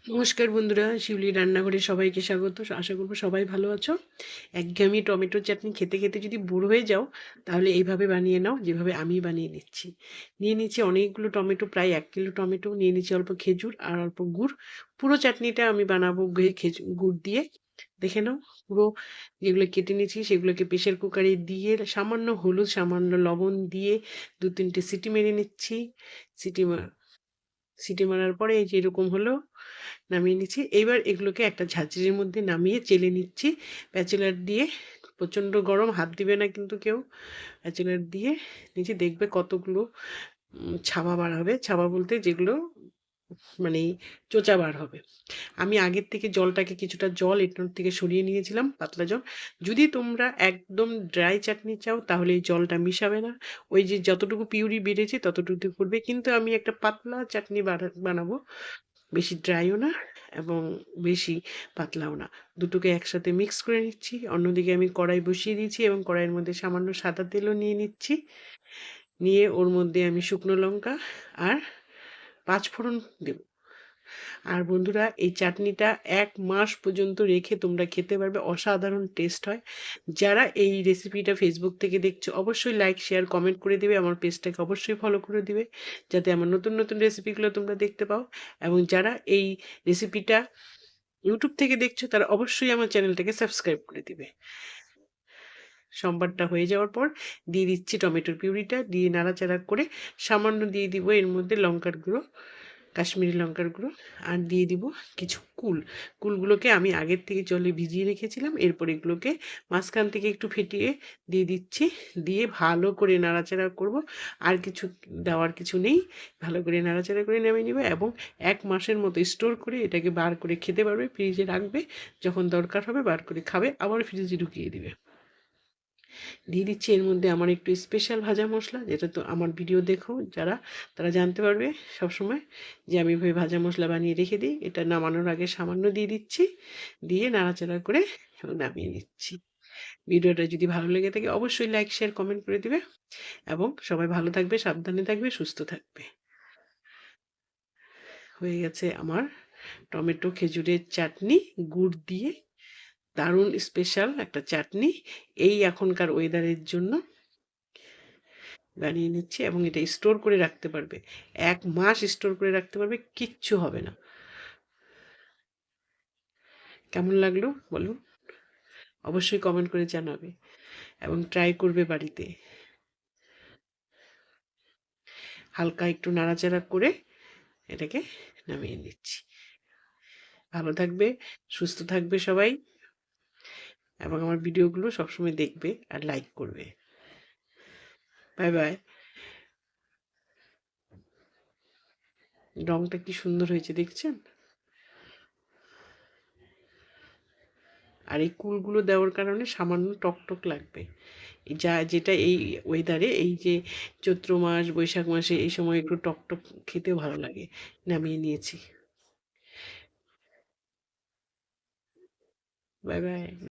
নমস্কার বন্ধুরা, শিউলি রান্নাঘরে সবাইকে স্বাগত। আশা করব সবাই ভালো আছো। একঘেয়েমি টমেটো চাটনি খেতে খেতে যদি বোর হয়ে যাও, তাহলে এইভাবে বানিয়ে নাও, যেভাবে আমি বানিয়ে নিচ্ছি। নিয়ে নিচ্ছি অনেকগুলো টমেটো, প্রায় 1 কিলো টমেটো। নিয়ে নিচ্ছি অল্প খেজুর আর অল্প গুড়। পুরো চাটনিটা আমি বানাবো খেজুর গুড় দিয়ে। দেখে নাও, পুরো যেগুলো কেটে নিয়েছি সেগুলোকে প্রেশার কুকারে দিয়ে সামান্য হলুদ, সামান্য লবণ দিয়ে 2-3টে সিটি মেরে নিচ্ছি। সিটি সিটি মারার পরে এই যে এরকম হলো, নামিয়ে নিচ্ছি। এইবার এগুলোকে একটা ঝাঁঝরির মধ্যে নামিয়ে চেলে নিচ্ছি প্যাচেলার দিয়ে। প্রচণ্ড গরম, হাত দিবে না কিন্তু কেউ। প্যাচেলার দিয়ে নিচে দেখবে কতগুলো ছাবা বার হবে। ছাবা বলতে যেগুলো মানে চোচা বার হবে। আমি আগের থেকে জলটাকে কিছুটা জল এটার থেকে সরিয়ে নিয়েছিলাম, পাতলা জল। যদি তোমরা একদম ড্রাই চাটনি চাও তাহলে এই জলটা মিশাবে না। ওই যে যতটুকু পিউরি বেড়েছে ততটুকু করবে, কিন্তু আমি একটা পাতলা চাটনি বানাবো, বেশি ড্রাইও না এবং বেশি পাতলাও না। দুটোকে একসাথে মিক্স করে নিচ্ছি। অন্যদিকে আমি কড়াই বসিয়ে দিয়েছি এবং কড়াইয়ের মধ্যে সামান্য সাদা তেলও নিয়ে নিচ্ছি। নিয়ে ওর মধ্যে আমি শুকনো লঙ্কা আর 5 ফোড়ন দেব। আর বন্ধুরা, এই চাটনিটা 1 মাস পর্যন্ত রেখে তোমরা খেতে পারবে, অসাধারণ টেস্ট হয়। যারা এই রেসিপিটা ফেসবুক থেকে দেখছো, অবশ্যই লাইক, শেয়ার, কমেন্ট করে দিবে। আমার পেজটাকে অবশ্যই ফলো করে দিবে, যাতে আমার নতুন নতুন রেসিপিগুলো তোমরা দেখতে পাও। এবং যারা এই রেসিপিটা ইউটিউব থেকে দেখছো, তারা অবশ্যই আমার চ্যানেলটাকে সাবস্ক্রাইব করে দিবে। সম্বারটা হয়ে যাওয়ার পর দিয়ে দিচ্ছি টমেটোর পিউরিটা, দিয়ে নাড়াচাড়া করে সামান্য দিয়ে দিব এর মধ্যে লঙ্কার গুঁড়ো, কাশ্মীরি লঙ্কার গুঁড়ো। আর দিয়ে দিব কিছু কুলগুলোকে আমি আগের থেকে জলে ভিজিয়ে রেখেছিলাম। এরপর এগুলোকে মাঝখান থেকে একটু ফেটিয়ে দিয়ে দিচ্ছি। দিয়ে ভালো করে নাড়াচাড়া করব। আর কিছু দেওয়ার কিছু নেই। ভালো করে নাড়াচাড়া করে নামিয়ে নেবে এবং 1 মাসের মতো স্টোর করে এটাকে বার করে খেতে পারবে। ফ্রিজে রাখবে, যখন দরকার হবে বার করে খাবে, আবার ফ্রিজে ঢুকিয়ে দিবে। দিয়ে দিচ্ছি এর মধ্যে আমার একটু স্পেশাল ভাজা মশলা, যেটা তো আমার ভিডিও দেখো যারা, তারা জানতে পারবে সবসময় যে আমি এভাবে ভাজা মশলা বানিয়ে রেখে দিই। এটা নামানোর আগে সামান্য দিয়ে দিচ্ছি, দিয়ে নাড়াচাড়া করে নামিয়ে নিচ্ছি। ভিডিওটা যদি ভালো লেগে থাকে অবশ্যই লাইক, শেয়ার, কমেন্ট করে দিবে। এবং সবাই ভালো থাকবে, সাবধানে থাকবে, সুস্থ থাকবে। হয়ে গেছে আমার টমেটো খেজুরের চাটনি, গুড় দিয়ে। দারুণ স্পেশাল একটা চাটনি, এই এখনকার ওয়েদারের জন্য বানিয়ে নিচ্ছি। এবং এটা স্টোর করে রাখতে পারবে, 1 মাস স্টোর করে রাখতে পারবে, কিচ্ছু হবে না। কেমন লাগলো বলো, অবশ্যই কমেন্ট করে জানাবে এবং ট্রাই করবে বাড়িতে। হালকা একটু নাড়াচাড়া করে এটাকে নামিয়ে নিচ্ছি। ভালো থাকবে, সুস্থ থাকবে সবাই, এবং আমার ভিডিওগুলো সবসময় দেখবে আর লাইক করবে। Bye bye. রংটা কি সুন্দর হয়েছে দেখছেন? আর এই কুলগুলো দেওয়ার কারণে সামান্য টকটক লাগবে। যেটা এই ওয়েদারে, এই যে চৈত্র মাস, বৈশাখ মাসে এই সময় একটু টকটক খেতেও ভালো লাগে। নামিয়ে নিয়েছি। Bye bye.